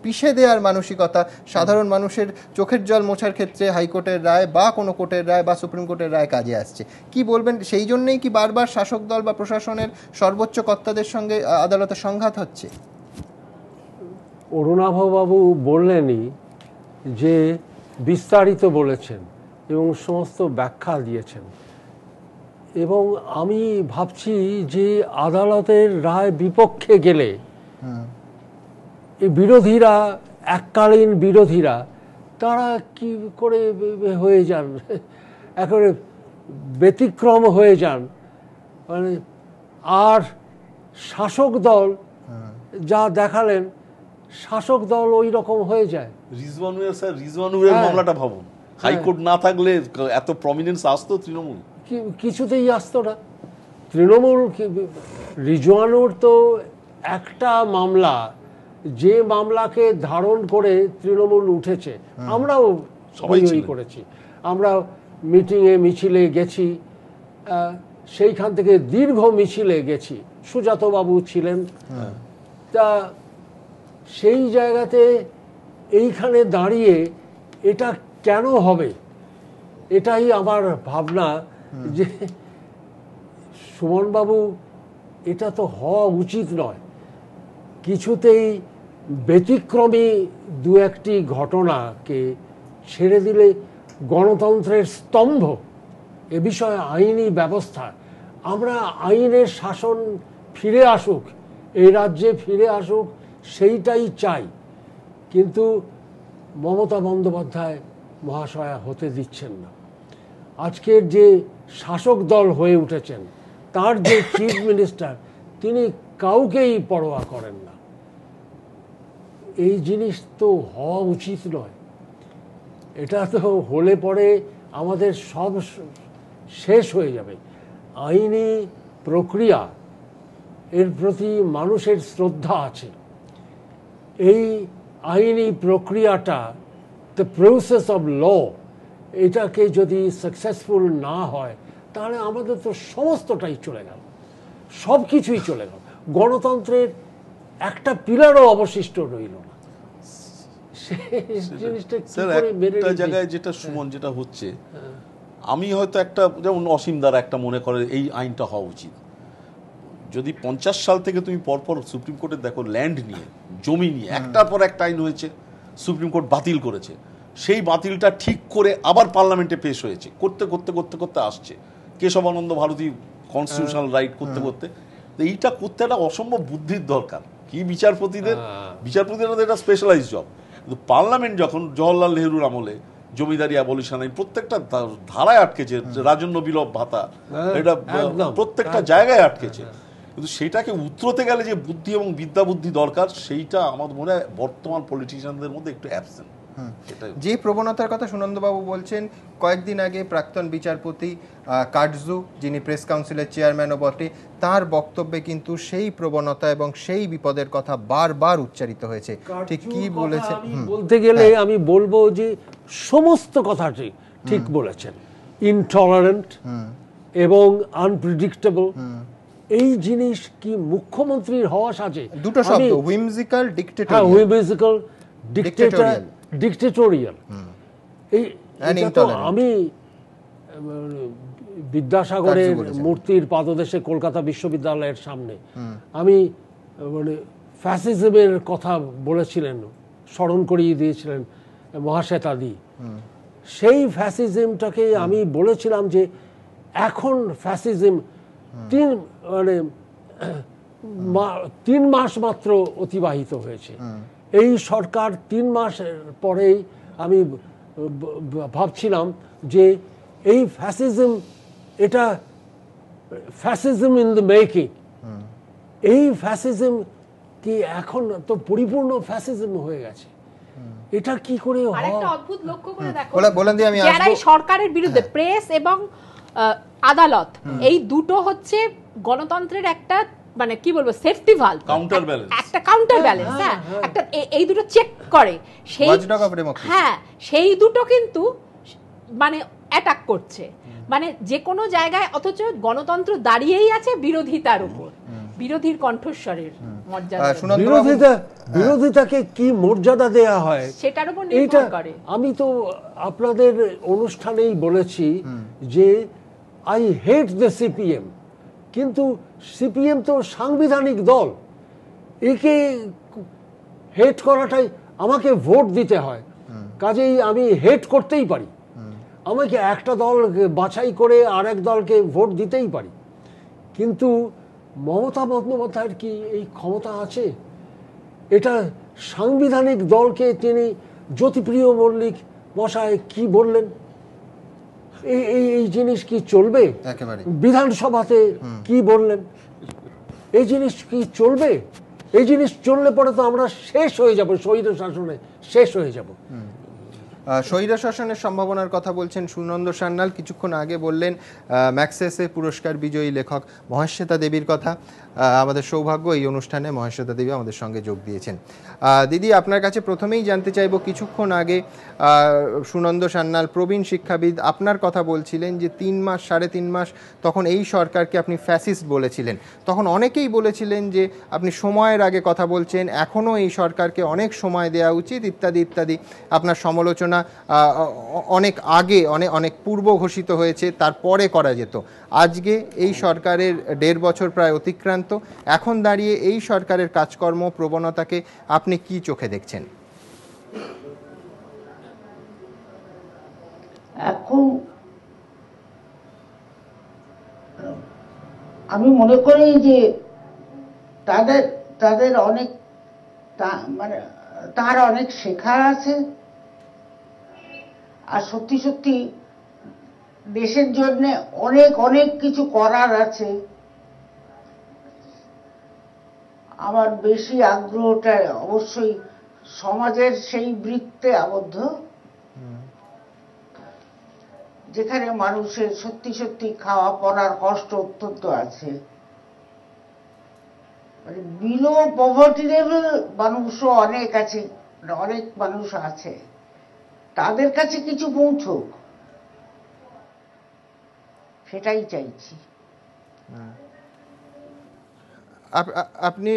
পিষে দেওয়ার মানসিকতা, সাধারণ মানুষের চোখের জল মোছার ক্ষেত্রে হাইকোর্টের রায় বা কোনো কোর্টের রায় বা সুপ্রিম কোর্টের রায় কাজে আসছে। কি বলবেন, সেই জন্যই কি বারবার শাসক দল বা প্রশাসনের সর্বোচ্চ কর্তাদের সঙ্গে আদালতের সংঘাত হচ্ছে? অরুণাভবাবু বললেনই যে বিস্তারিত বলেছেন এবং সমস্ত ব্যাখ্যা দিয়েছেন, এবং আমি ভাবছি যে আদালতের রায় বিপক্ষে গেলে এই বিরোধীরা, এককালীন বিরোধীরা, তারা কি করে হয়ে যান, একেবারে ব্যতিক্রম হয়ে যান, মানে আর শাসক দল যা দেখালেন, শাসক দল ওই রকম হয়ে যায়। রিজওয়ানুরের মামলাটা ভাবুন, হাইকোর্ট না থাকলে এত প্রমিনেন্স আসতো তৃণমূল? কিছুতেই আসতো না। তৃণমূল, রিজওয়ানুর তো একটা মামলা, যে মামলাকে ধারণ করে তৃণমূল উঠেছে, আমরাও সবাই করেছি, আমরা মিটিংয়ে মিছিলে গেছি, সেইখান থেকে দীর্ঘ মিছিলে গেছি, সুজাতবাবু ছিলেন। তা সেই জায়গাতে এইখানে দাঁড়িয়ে এটা কেন হবে, এটাই আমার ভাবনা যে সুমনবাবু, এটা তো হওয়া উচিত নয়। কিছুতেই ব্যতিক্রমী দু একটি ঘটনাকে ছেড়ে দিলে গণতন্ত্রের স্তম্ভ এ বিষয়ে আইনি ব্যবস্থা, আমরা আইনের শাসন ফিরে আসুক, এই রাজ্যে ফিরে আসুক, সেইটাই চাই। কিন্তু মমতা বন্দ্যোপাধ্যায় মহাশয়া হতে দিচ্ছেন না। আজকের যে শাসক দল হয়ে উঠেছেন, তার যে চিফ মিনিস্টার, তিনি কাউকেই পরোয়া করেন না। এই জিনিস তো হওয়া উচিত নয়। এটা তো হলে পরে আমাদের সব শেষ হয়ে যাবে। আইনি প্রক্রিয়া, এর প্রতি মানুষের শ্রদ্ধা আছে। এই আইনি প্রক্রিয়াটা, দ্য প্রসেস অফ ল, এটাকে যদি সাকসেসফুল না হয়, তাহলে আমাদের তো সমস্তটাই চলে গেল, সব কিছুই চলে গেল, গণতন্ত্রের একটা পিলারও অবশিষ্ট রইল না। একটা জায়গায় যেটা সুমন, যেটা হচ্ছে, আমি হয়তো একটা, যেমন অসীম দ্বারা একটা মনে করে এই আইনটা হওয়া উচিত। যদি 50 সাল থেকে তুমি পরপর সুপ্রিম কোর্টে দেখো, ল্যান্ড নিয়ে, জমি নিয়ে একটার পর একটা আইন হয়েছে, সুপ্রিম কোর্ট বাতিল করেছে, সেই বাতিলটা ঠিক করে আবার পার্লামেন্টে পেশ হয়েছে, করতে করতে করতে করতে আসছে কেশবানন্দ ভারতী কনস্টিটিউশনাল রাইট করতে করতে। এইটা করতে একটা অসম্ভব বুদ্ধির দরকার। কি বিচারপতিদের এটা স্পেশালাইজ জব। কিন্তু পার্লামেন্ট যখন জওহরলাল নেহরুর আমলে জমিদারি অ্যাবলিশন আইন প্রত্যেকটা ধারায় আটকেছে, রাজন্য বিলোপ ভাতা, এটা প্রত্যেকটা জায়গায় আটকেছে, কিন্তু সেটাকে উতরোতে গেলে যে বুদ্ধি এবং বিদ্যা বুদ্ধি দরকার, সেইটা আমার মনে হয় বর্তমান পলিটিশিয়ানদের মধ্যে একটু অ্যাবসেন্ট। যে প্রবণতার কথা সুনন্দবাবু বলছেন, কয়েকদিন আগে প্রাক্তন বিচারপতি কাটজু, যিনি প্রেস কাউন্সিলের চেয়ারম্যানও বটে, তার বক্তব্যে কিন্তু সেই প্রবণতা এবং সেই বিপদের কথা বারবার উচ্চারিত হয়েছে। ঠিক কি বলেছেন? বলতে গেলে আমি বলবো যে সমস্ত কথাটি ঠিক বলেছেন। ইনটলারেন্ট এবং আনপ্রেডিক্টেবল, এই জিনিস কি মুখ্যমন্ত্রীর হওয়া সাজে? দুটো শব্দ, হুইমজিক্যাল, ডিক্টেটরিয়াল। Whimsical, dictatorial. এই আমি বিদ্যাসাগরের মূর্তির পাদদেশে কলকাতা বিশ্ববিদ্যালয়ের সামনে আমি মানে ফ্যাসিজমের কথা বলেছিলেন, স্মরণ করিয়ে দিয়েছিলেন মহাশ্বেতাদি। সেই ফ্যাসিজমটাকে আমি বলেছিলাম যে এখন ফ্যাসিজম 3 মাস মাত্র অতিবাহিত হয়েছে। এই সরকার 3 মাসের পরেই আমি ভাবছিলাম যে এই ফ্যাসিজম, এটা ফ্যাসিজম ইন দ্য মেকিং। এই ফ্যাসিজম কি এখন তো পরিপূর্ণ ফ্যাসিজম হয়ে গেছে। এটা কি করে হয়? আরেকটা অদ্ভুত লক্ষ্য করে দেখো, বলেন যারা সরকারের বিরুদ্ধে, প্রেস এবং আদালত, এই দুটো হচ্ছে গণতন্ত্রের একটা মানে কি বলবো সেফটি ভালভ, Counterbalance. একটা কাউন্টার ব্যালেন্স, হ্যাঁ একটা এই দুটো চেক করে সেই Watchdog of democracy. হ্যাঁ সেই দুটো কিন্তু মানে অ্যাটাক করছে মানে যে কোনো জায়গায়, অথচ গণতন্ত্র দাঁড়িয়েই আছে বিরোধিতার উপর, বিরোধীর কণ্ঠস্বরের মর্যাদা, সুনন্দবাবু, বিরোধিতাকে কি মর্যাদা দেয়া হয় সেটার উপর এইটা নির্ভর করে। আমি তো আপনাদের অনুষ্ঠানেই বলেছি যে আই হেট দ্য সিপিএম, কিন্তু সিপিএম তো সাংবিধানিক দল, একে হেট করাটাই, আমাকে ভোট দিতে হয়, কাজেই আমি হেট করতেই পারি, আমাকে একটা দল বাছাই করে আরেক দলকে ভোট দিতেই পারি, কিন্তু মমতা বন্দ্যোপাধ্যায়ের কি এই ক্ষমতা আছে? এটা সাংবিধানিক দলকে তিনি জ্যোতিপ্রিয় মল্লিক মশাই কি বললেন, এই জিনিস কি চলবে? একেবারে বিধানসভাতে কি বললেন, এই জিনিস কি চলবে? এই জিনিস চললে পরে তো আমরা শেষ হয়ে যাব, স্বৈর শাসনে শেষ হয়ে যাব। স্বৈরশাসনের সম্ভাবনার কথা বলছেন সুনন্দ সান্যাল, কিছুক্ষণ আগে বললেন ম্যাক্সেসে পুরস্কার বিজয়ী লেখক মহেশ্বেতা দেবীর কথা। আমাদের সৌভাগ্য এই অনুষ্ঠানে মহেশ্বেতা দেবী আমাদের সঙ্গে যোগ দিয়েছেন। দিদি, আপনার কাছে প্রথমেই জানতে চাইব, কিছুক্ষণ আগে সুনন্দ সান্যাল প্রবীণ শিক্ষাবিদ আপনার কথা বলছিলেন যে 3 মাস 3.5 মাস তখন এই সরকারকে আপনি ফ্যাসিস্ট বলেছিলেন, তখন অনেকেই বলেছিলেন যে আপনি সময়ের আগে কথা বলছেন, এখনও এই সরকারকে অনেক সময় দেওয়া উচিত ইত্যাদি ইত্যাদি। আপনার সমালোচনা অনেক আগে অনেক পূর্ব ঘোষিত হয়েছে, তারপরে করা যেত। আজকে এই সরকারের 1.5 বছর প্রায় অতিক্রান্ত, এখন দাঁড়িয়ে এই সরকারের কাজকর্ম প্রবণতাকে আপনি কি চোখে দেখছেন? এখন আমি মনে করি যে তাদের অনেক মানে তার অনেক শেখার আছে, আর সত্যি সত্যি দেশের জন্য অনেক অনেক কিছু করার আছে। আমার বেশি আগ্রহটা অবশ্যই সমাজের সেই বৃত্তে আবদ্ধ যেখানে মানুষের সত্যি সত্যি খাওয়া পড়ার কষ্ট অত্যন্ত আছে, মানে বিলো পভার্টি লেভেল মানুষও অনেক আছে, অনেক মানুষ আছে, তাদের কাছে কিছু পৌঁছুক, সেটাই চাইছি। আপনি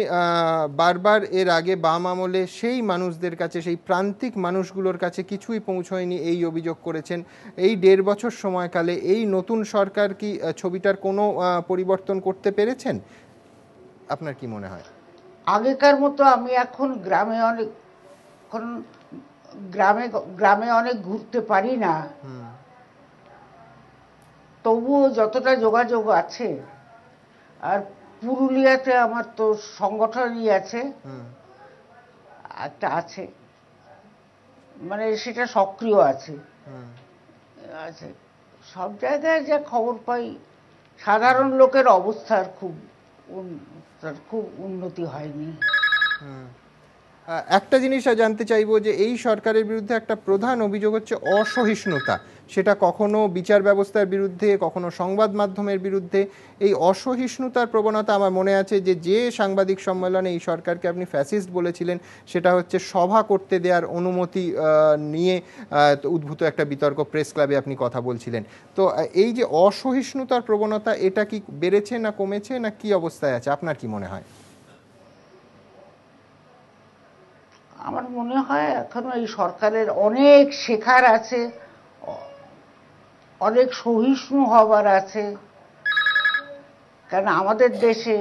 বারবার এর আগে বাম আমলে সেই মানুষদের কাছে, সেই প্রান্তিক মানুষগুলোর কাছে কিছুই পৌঁছয়নি এই অভিযোগ করেছেন। এই 1.5 বছর সময়কালে এই নতুন সরকার কি ছবিটার কোনো পরিবর্তন করতে পেরেছেন? আপনার কি মনে হয়? আগেকার মতো আমি এখন গ্রামে অনেক ঘুরতে পারি না, তবুও যতটা যোগাযোগ আছে, আর পুরুলিয়াতে আমার তো সংগঠনই আছে, একটা আছে, মানে সেটা সক্রিয় আছে, সব জায়গায় যা খবর পাই সাধারণ লোকের অবস্থার খুব উন্নতি হয়নি। একটা জিনিস জানতে চাইবো যে এই সরকারের বিরুদ্ধে একটা প্রধান অভিযোগ হচ্ছে অসহিষ্ণুতা, সেটা কখনো বিচার ব্যবস্থার বিরুদ্ধে, কখনো সংবাদ মাধ্যমের বিরুদ্ধে। এই অসহিষ্ণুতার প্রবণতা, আমার মনে আছে যে সাংবাদিক সম্মেলনে এই সরকারকে আপনি ফ্যাসিস্ট বলেছিলেন, সেটা হচ্ছে সভা করতে দেওয়ার অনুমতি নিয়ে উদ্ভূত একটা বিতর্ক, প্রেস ক্লাবে আপনি কথা বলছিলেন। তো এই যে অসহিষ্ণুতার প্রবণতা, এটা কি বেড়েছে না কমেছে না কি অবস্থায় আছে, আপনার কি মনে হয়? আমার মনে হয় এখনো এই সরকারের অনেক শেখার আছে, অনেক সহিষ্ণু হবার আছে, কারণ আমাদের দেশে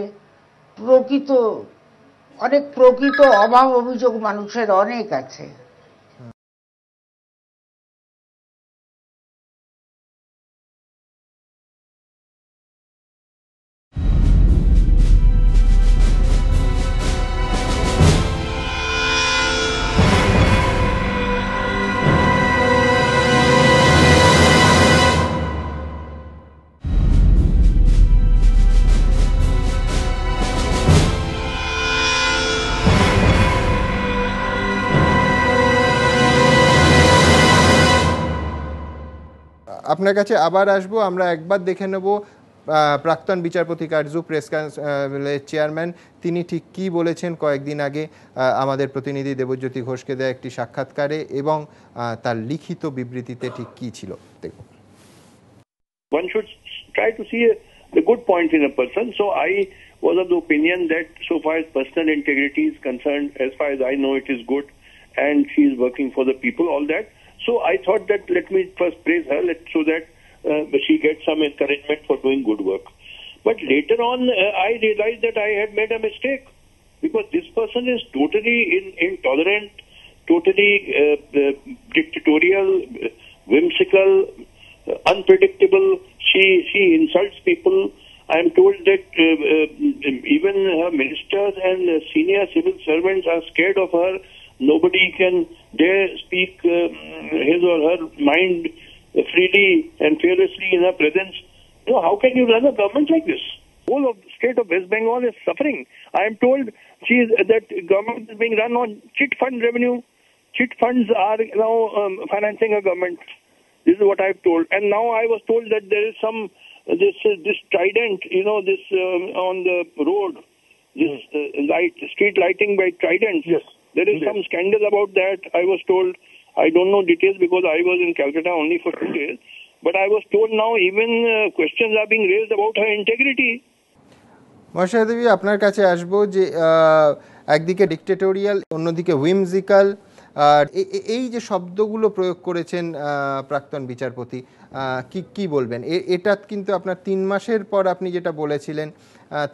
প্রকৃত অভাব অভিযোগ মানুষের অনেক আছে। আপনার কাছে আবার আসবো, আমরা একবার দেখে নেব প্রাক্তন বিচারপতি কার্জু প্রেস কাউন্সিলের চেয়ারম্যান তিনি ঠিক কি বলেছেন কয়েকদিন আগে আমাদের প্রতিনিধি দেবজ্যোতি ঘোষকে দেয়া একটি সাক্ষাৎকারে, এবং তার লিখিত বিবৃতিতে ঠিক কি ছিল দেখুন। One should try to see the good points in a person. So I was of the opinion that so far as personal integrity is concerned, as far as I know, it is good, and she is working for the people, all that. So I thought that let me first praise her so that she gets some encouragement for doing good work. But later on, I realized that I had made a mistake, because this person is totally intolerant, totally dictatorial, whimsical, unpredictable. She insults people. I am told that even her ministers and senior civil servants are scared of her. Nobody can dare speak his or her mind freely and fearlessly in her presence. You know, how can you run a government like this? Whole of the state of West Bengal is suffering. I am told that government is being run on chit fund revenue. Chit funds are now financing a government. This is what I have told. And now I was told that there is some this Trident, you know, this on the road, this street lighting by Trident. Yes. There is some scandal about that. I was told. I don't know details because I was in Calcutta only for 2 days. But I was told now even questions are being raised about her integrity. মহাশয়া দেবী, আপনার কাছে আসবো যে একদিকে dictatorial, অন্যদিকে উইমজিক্যাল, আর এই যে শব্দগুলো প্রয়োগ করেছেন প্রাক্তন বিচারপতি, কি বলবেন? এটা কিন্তু আপনার 3 মাসের পর আপনি যেটা বলেছিলেন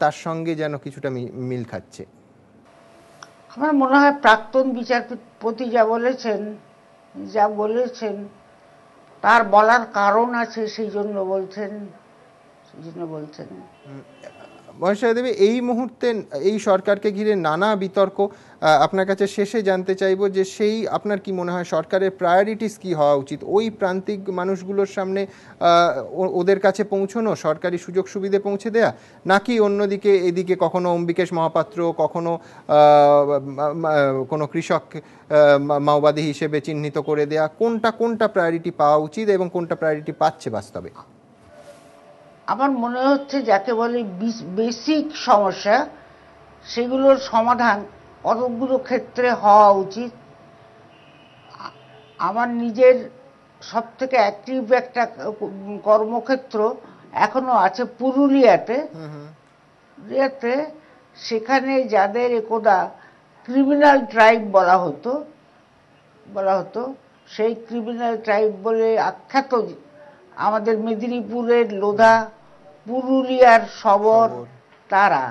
তার সঙ্গে যেন কিছুটা মিল খাচ্ছে। আমার মনে হয় প্রাক্তন বিচারপতি যা বলেছেন তার বলার কারণ আছে, সেই জন্য বলছেন। মহাশয়া দেবী, এই মুহূর্তে এই সরকারকে ঘিরে নানা বিতর্ক, আপনার কাছে শেষে জানতে চাইবো যে সেই আপনার কি মনে হয় সরকারের প্রায়োরিটিস কি হওয়া উচিত? ওই প্রান্তিক মানুষগুলোর সামনে ওদের কাছে পৌঁছানো, সরকারি সুযোগ সুবিধে পৌঁছে দেয়া, নাকি অন্যদিকে এদিকে কখনো অম্বিকেশ মহাপাত্র, কখনো কোনো কৃষক মাওবাদী হিসেবে চিহ্নিত করে দেয়া? কোনটা প্রায়োরিটি পাওয়া উচিত এবং কোনটা প্রায়োরিটি পাচ্ছে বাস্তবে? আমার মনে হচ্ছে যাকে বলে বেসিক সমস্যা, সেগুলোর সমাধান কতগুলো ক্ষেত্রে হওয়া উচিত। আমার নিজের সব থেকে অ্যাক্টিভ একটা কর্মক্ষেত্র এখনো আছে পুরুলিয়াতে। সেখানে যাদের একদা ক্রিমিনাল ট্রাইব বলা হতো, সেই ক্রিমিনাল ট্রাইব বলে আখ্যাত আমাদের মেদিনীপুরের লোধা, পুরুলিয়ার শবর, তারা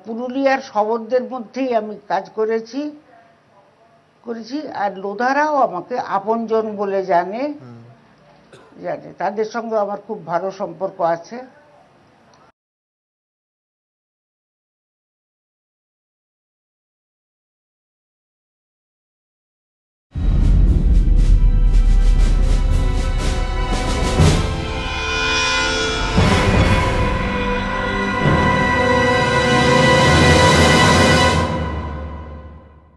পুরুলিয়ার শবরদের মধ্যেই আমি কাজ করেছি, আর লোধারাও আমাকে আপনজন বলে জানে। তাদের সঙ্গে আমার খুব ভালো সম্পর্ক আছে।